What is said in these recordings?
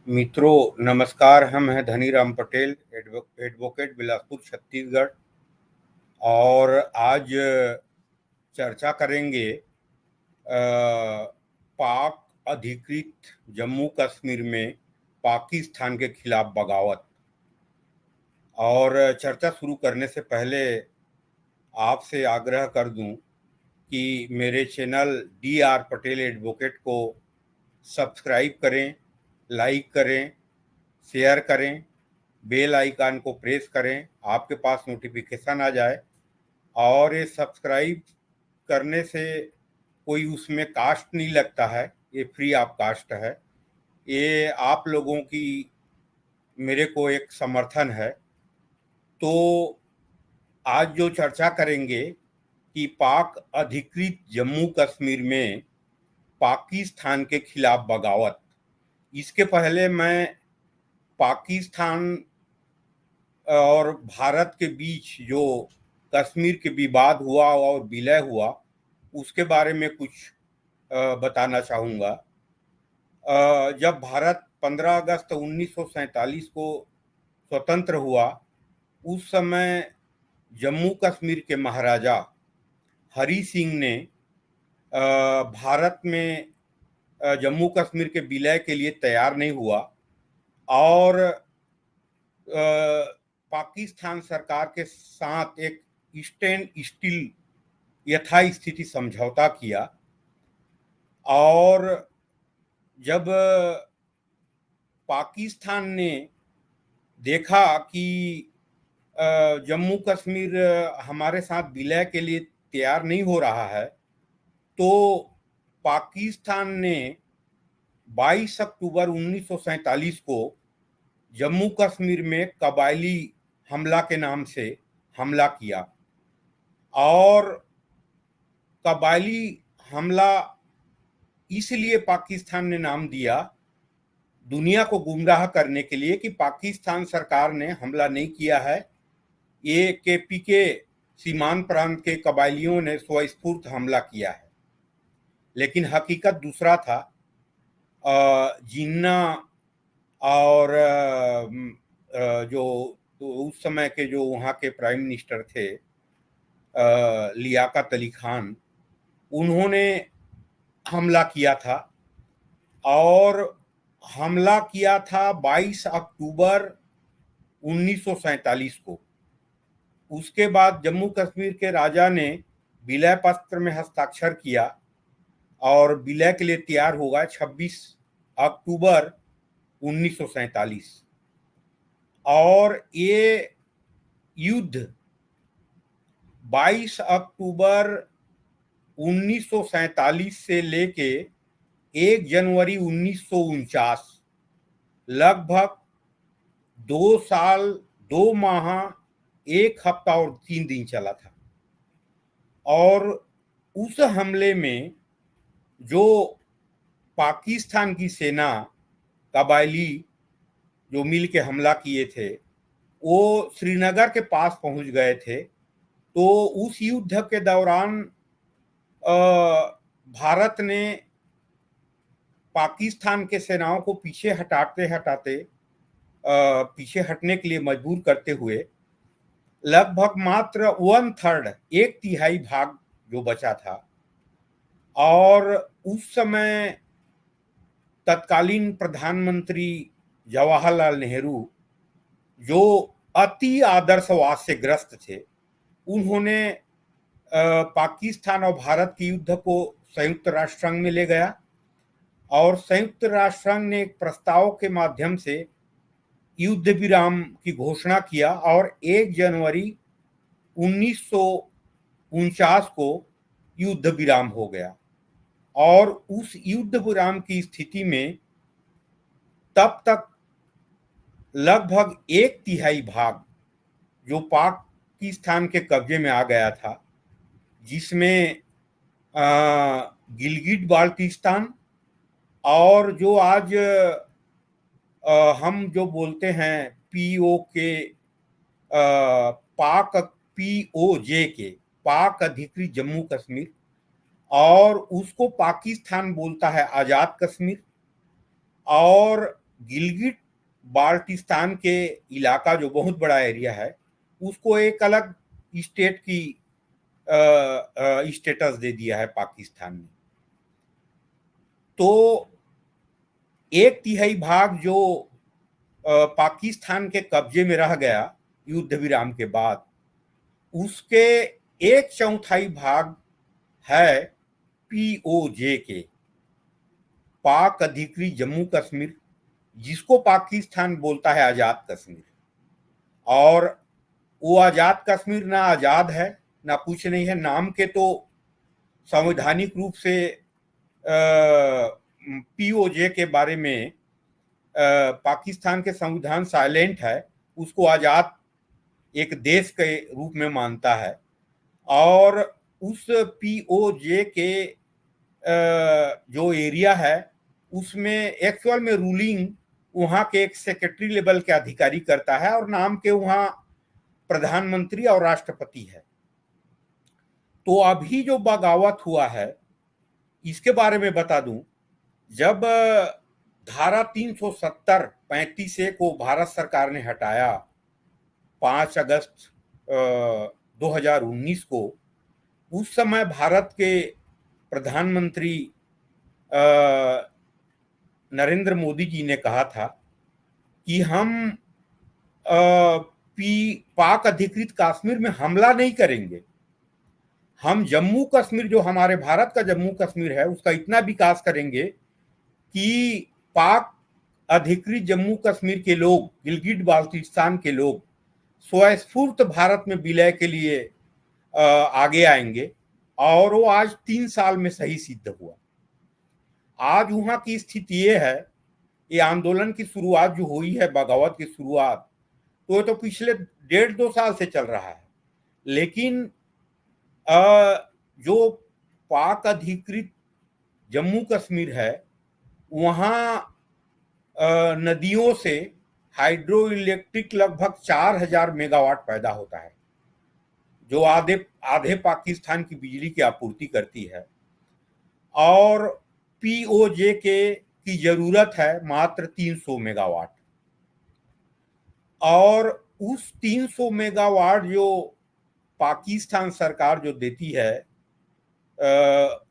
मित्रों नमस्कार। हम हैं धनीराम पटेल, एडवोकेट बिलासपुर छत्तीसगढ़। और आज चर्चा करेंगे पाक अधिकृत जम्मू कश्मीर में पाकिस्तान के खिलाफ बगावत। और चर्चा शुरू करने से पहले आपसे आग्रह कर दूं कि मेरे चैनल DR पटेल एडवोकेट को सब्सक्राइब करें, लाइक करें, शेयर करें, बेल आइकन को प्रेस करें, आपके पास नोटिफिकेशन आ जाए। और ये सब्सक्राइब करने से कोई उसमें कास्ट नहीं लगता है, ये फ्री ऑफ कास्ट है। ये आप लोगों की मेरे को एक समर्थन है। तो आज जो चर्चा करेंगे कि पाक अधिकृत जम्मू कश्मीर में पाकिस्तान के खिलाफ बगावत। इसके पहले मैं पाकिस्तान और भारत के बीच जो कश्मीर के विवाद हुआ और विलय हुआ उसके बारे में कुछ बताना चाहूँगा। जब भारत 15 अगस्त 1947 को स्वतंत्र हुआ, उस समय जम्मू कश्मीर के महाराजा हरी सिंह ने भारत में जम्मू कश्मीर के विलय के लिए तैयार नहीं हुआ और पाकिस्तान सरकार के साथ एक स्टैंड स्टिल यथास्थिति समझौता किया। और जब पाकिस्तान ने देखा कि जम्मू कश्मीर हमारे साथ विलय के लिए तैयार नहीं हो रहा है, तो पाकिस्तान ने 22 अक्टूबर 1947 को जम्मू कश्मीर में कबायली हमला के नाम से हमला किया। और कबायली हमला इसलिए पाकिस्तान ने नाम दिया दुनिया को गुमराह करने के लिए कि पाकिस्तान सरकार ने हमला नहीं किया है, ये KPK सीमांत प्रांत के कबायलियों ने स्वस्फूर्त हमला किया है। लेकिन हकीकत दूसरा था। जिन्ना और जो उस समय के जो वहाँ के प्राइम मिनिस्टर थे लियाकत अली खान, उन्होंने हमला किया था। और हमला किया था 22 अक्टूबर 1947 को। उसके बाद जम्मू कश्मीर के राजा ने विलय पत्र में हस्ताक्षर किया और विलय के लिए तैयार हो गया 26 अक्टूबर 1947। और ये युद्ध 22 अक्टूबर 1947 से लेके 1 जनवरी 1949, लगभग 2 साल 2 माह 1 हफ्ता और 3 दिन चला था। और उस हमले में जो पाकिस्तान की सेना कबायली जो मिल के हमला किए थे, वो श्रीनगर के पास पहुंच गए थे। तो उस युद्ध के दौरान भारत ने पाकिस्तान के सेनाओं को पीछे हटाते हटाते पीछे हटने के लिए मजबूर करते हुए लगभग मात्र 1/3 एक तिहाई भाग जो बचा था। और उस समय तत्कालीन प्रधानमंत्री जवाहरलाल नेहरू, जो अति आदर्शवाद से ग्रस्त थे, उन्होंने पाकिस्तान और भारत के युद्ध को संयुक्त राष्ट्र संघ में ले गया। और संयुक्त राष्ट्र संघ ने एक प्रस्ताव के माध्यम से युद्ध विराम की घोषणा किया और 1 जनवरी 1949 को युद्ध विराम हो गया। और उस युद्ध विराम की स्थिति में तब तक लगभग 1 तिहाई भाग जो पाकिस्तान के कब्जे में आ गया था, जिसमें गिलगिट बाल्टिस्तान और जो आज हम जो बोलते हैं पाक अधिकृत जम्मू कश्मीर, और उसको पाकिस्तान बोलता है आजाद कश्मीर। और गिलगिट बाल्टिस्तान के इलाका जो बहुत बड़ा एरिया है उसको एक अलग स्टेट की स्टेटस दे दिया है पाकिस्तान ने। तो 1/3 भाग जो पाकिस्तान के कब्जे में रह गया युद्ध विराम के बाद, उसके 1/4 भाग है पीओजे के, पाक अधिकृत जम्मू कश्मीर, जिसको पाकिस्तान बोलता है आजाद कश्मीर। और वो आजाद कश्मीर ना आजाद है ना कुछ नहीं है, नाम के तो संवैधानिक रूप से पीओजे के बारे में पाकिस्तान के संविधान साइलेंट है, उसको आजाद एक देश के रूप में मानता है। और उस पीओजे के जो एरिया है उसमें एक्चुअल में रूलिंग वहां के एक सेक्रेटरी लेवल के अधिकारी करता है और नाम के वहां प्रधानमंत्री और राष्ट्रपति है। तो अभी जो बगावत हुआ है इसके बारे में बता दूं, जब धारा 370 35A को भारत सरकार ने हटाया 5 अगस्त 2019 को, उस समय भारत के प्रधानमंत्री नरेंद्र मोदी जी ने कहा था कि हम पाक अधिकृत कश्मीर में हमला नहीं करेंगे, हम जम्मू कश्मीर जो हमारे भारत का जम्मू कश्मीर है उसका इतना विकास करेंगे कि पाक अधिकृत जम्मू कश्मीर के लोग, गिलगिट बाल्टिस्तान के लोग स्वस्फूर्त भारत में विलय के लिए आगे आएंगे। और वो आज 3 साल में सही सिद्ध हुआ। आज वहां की स्थिति ये है, ये आंदोलन की शुरुआत जो हुई है, बगावत की शुरुआत, तो पिछले 1.5-2 साल से चल रहा है। लेकिन जो पाक अधिकृत जम्मू कश्मीर है वहां नदियों से हाइड्रो इलेक्ट्रिक लगभग 4000 मेगावाट पैदा होता है, जो आधे पाकिस्तान की बिजली की आपूर्ति करती है। और पीओजे की जरूरत है मात्र 300 मेगावाट। और उस 300 मेगावाट जो पाकिस्तान सरकार जो देती है,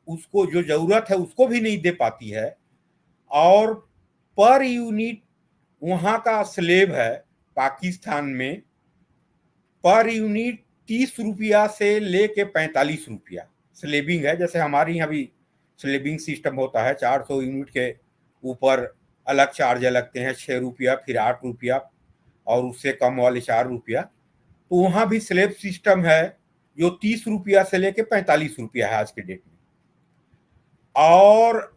उसको जो जरूरत है उसको भी नहीं दे पाती है। और पर यूनिट वहां का स्लेब है पाकिस्तान में, पर यूनिट 30 रुपया से लेके 45 रुपया स्लेबिंग है। जैसे हमारे यहाँ भी स्लेबिंग सिस्टम होता है, 400 यूनिट के ऊपर अलग चार्ज लगते हैं, 6 रुपया, फिर 8 रुपया, और उससे कम वाले 4 रुपया। तो वहां भी स्लेब सिस्टम है जो 30 रुपया से लेके 45 रुपया है आज के डेट में। और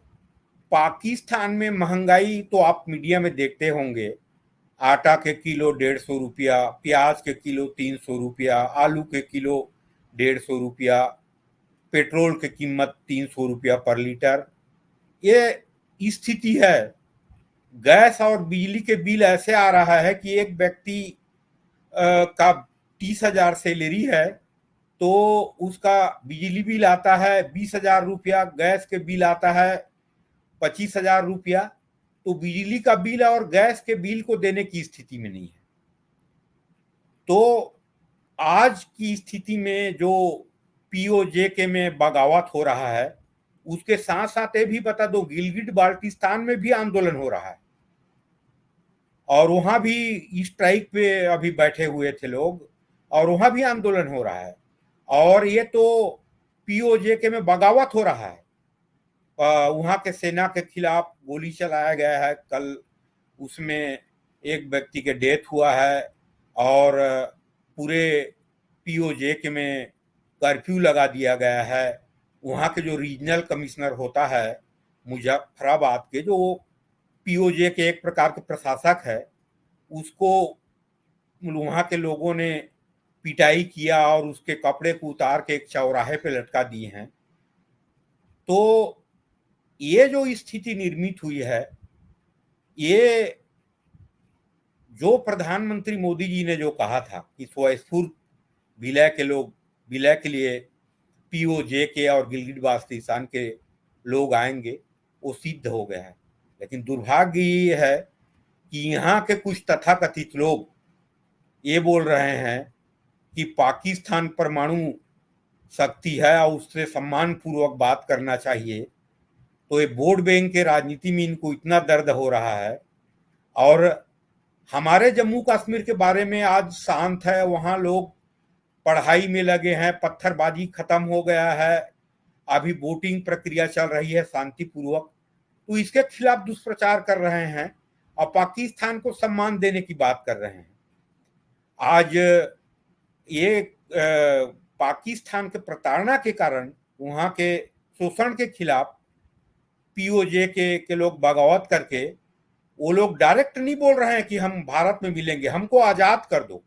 पाकिस्तान में महंगाई तो आप मीडिया में देखते होंगे, आटा के किलो 150 रुपया, प्याज के किलो 300 रुपया, आलू के किलो 150 रुपया, पेट्रोल की कीमत 300 रुपया पर लीटर। ये स्थिति है। गैस और बिजली के बिल ऐसे आ रहा है कि एक व्यक्ति का 30,000 सैलरी है तो उसका बिजली बिल आता है 20,000 रुपया, गैस के बिल आता है 25,000 रुपया। तो बिजली का बिल और गैस के बिल को देने की स्थिति में नहीं है। तो आज की स्थिति में जो पीओजे के में बगावत हो रहा है, उसके साथ साथ ये भी बता दो, गिलगिट बाल्टिस्तान में भी आंदोलन हो रहा है और वहां भी स्ट्राइक पे अभी बैठे हुए थे लोग, और वहां भी आंदोलन हो रहा है। और ये तो पीओजे के में बगावत हो रहा है, वहां के सेना के खिलाफ गोली चलाया गया है। कल उसमें एक व्यक्ति के डेथ हुआ है और पूरे पीओजे के में कर्फ्यू लगा दिया गया है। वहाँ के जो रीजनल कमिश्नर होता है मुजफ्फराबाद के, जो पीओजे के एक प्रकार के प्रशासक है, उसको वहाँ के लोगों ने पिटाई किया और उसके कपड़े को उतार के एक चौराहे पे लटका दिए हैं। तो ये जो स्थिति निर्मित हुई है, ये जो प्रधानमंत्री मोदी जी ने जो कहा था कि स्वस्फूर्त विलय के लोग, विलय के लिए पीओजे के और गिलगिट बाल्टिस्तान के लोग आएंगे, वो सिद्ध हो गया है। लेकिन दुर्भाग्य ये है कि यहाँ के कुछ तथाकथित लोग ये बोल रहे हैं कि पाकिस्तान परमाणु शक्ति है और उससे सम्मान पूर्वक बात करना चाहिए, तो ये वोट बैंक के राजनीति में इनको इतना दर्द हो रहा है। और हमारे जम्मू कश्मीर के बारे में आज शांत है, वहाँ लोग पढ़ाई में लगे हैं, पत्थरबाजी खत्म हो गया है, अभी वोटिंग प्रक्रिया चल रही है शांतिपूर्वक, तो इसके खिलाफ दुष्प्रचार कर रहे हैं और पाकिस्तान को सम्मान देने की बात कर रहे हैं। आज ये पाकिस्तान के प्रताड़ना के कारण, वहाँ के शोषण के खिलाफ पीओजे के लोग बगावत करके, वो लोग डायरेक्ट नहीं बोल रहे हैं कि हम भारत में मिलेंगे, हमको आजाद कर दो,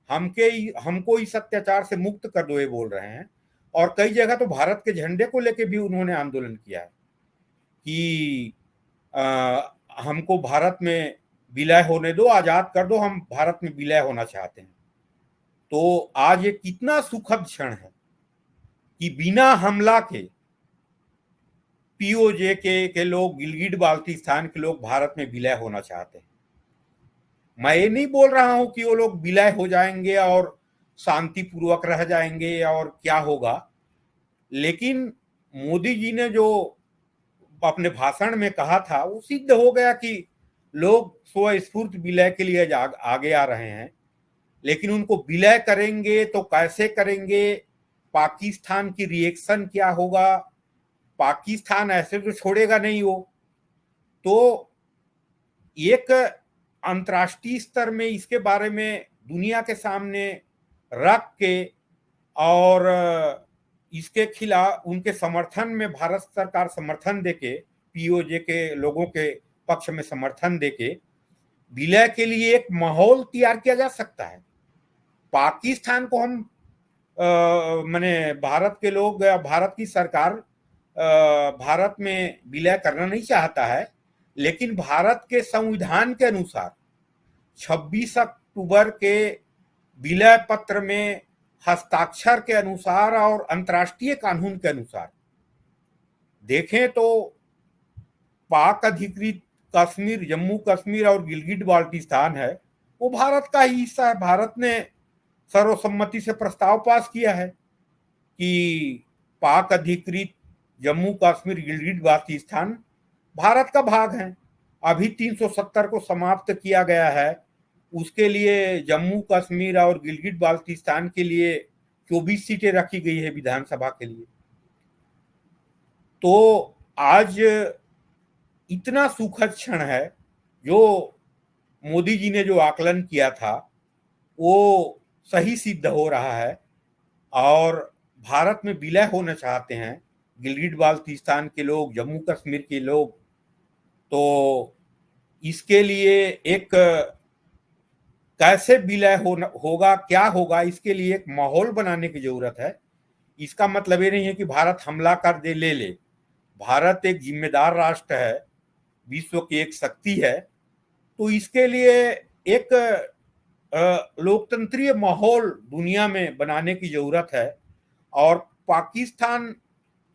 हमको इस अत्याचार से मुक्त कर दो, ये बोल रहे हैं। और कई जगह तो भारत के झंडे को लेके भी उन्होंने आंदोलन किया है कि हमको भारत में विलय होने दो, आजाद कर दो, हम भारत में विलय होना चाहते हैं। तो आज ये कितना सुखद क्षण है कि बिना हमला के पीओजे के लोग, गिलगिट बाल्टिस्तान के लोग भारत में विलय होना चाहते हैं। मैं ये नहीं बोल रहा हूं कि वो लोग विलय हो जाएंगे और शांतिपूर्वक रह जाएंगे और क्या होगा, लेकिन मोदी जी ने जो अपने भाषण में कहा था वो सिद्ध हो गया कि लोग स्वस्फूर्त विलय के लिए आगे आ रहे हैं। लेकिन उनको विलय करेंगे तो कैसे करेंगे, पाकिस्तान की रिएक्शन क्या होगा, पाकिस्तान ऐसे तो छोड़ेगा नहीं वो। तो एक अंतर्राष्ट्रीय स्तर में इसके बारे में दुनिया के सामने रख के और इसके खिलाफ उनके समर्थन में भारत सरकार समर्थन देके, पीओजे के लोगों के पक्ष में समर्थन देके विलय के लिए एक माहौल तैयार किया जा सकता है। पाकिस्तान को हम माने भारत के लोग, भारत की सरकार भारत में विलय करना नहीं चाहता है, लेकिन भारत के संविधान के अनुसार 26 अक्टूबर के विलय पत्र में हस्ताक्षर के अनुसार और अंतर्राष्ट्रीय कानून के अनुसार देखें तो पाक अधिकृत कश्मीर, जम्मू कश्मीर और गिलगिट बाल्टिस्तान है, वो भारत का ही हिस्सा है। भारत ने सर्वसम्मति से प्रस्ताव पास किया है कि पाक अधिकृत जम्मू कश्मीर, गिलगिट बाल्टिस्तान भारत का भाग है। अभी 370 को समाप्त किया गया है, उसके लिए जम्मू कश्मीर और गिलगिट बाल्टिस्तान के लिए 24 सीटें रखी गई है विधानसभा के लिए। तो आज इतना सुखद क्षण है, जो मोदी जी ने जो आकलन किया था वो सही सिद्ध हो रहा है और भारत में विलय होना चाहते हैं गिलगिट बाल्टिस्तान के लोग, जम्मू कश्मीर के लोग। तो इसके लिए एक कैसे विलय होगा, क्या होगा, इसके लिए एक माहौल बनाने की जरूरत है। इसका मतलब ये नहीं है कि भारत हमला कर दे, ले। भारत एक जिम्मेदार राष्ट्र है, विश्व की एक शक्ति है, तो इसके लिए एक लोकतंत्रीय माहौल दुनिया में बनाने की जरूरत है और पाकिस्तान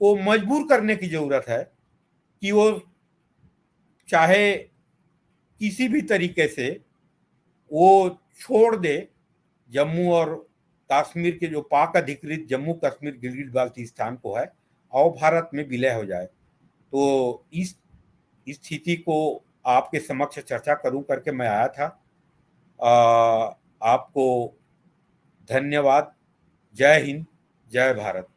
को मजबूर करने की जरूरत है कि वो चाहे किसी भी तरीके से वो छोड़ दे जम्मू और कश्मीर के, जो पाक अधिकृत जम्मू कश्मीर गिलगिट बाल्टिस्तान को है, और भारत में विलय हो जाए। तो इस स्थिति को आपके समक्ष चर्चा करूं करके मैं आया था। आपको धन्यवाद। जय हिंद, जय भारत।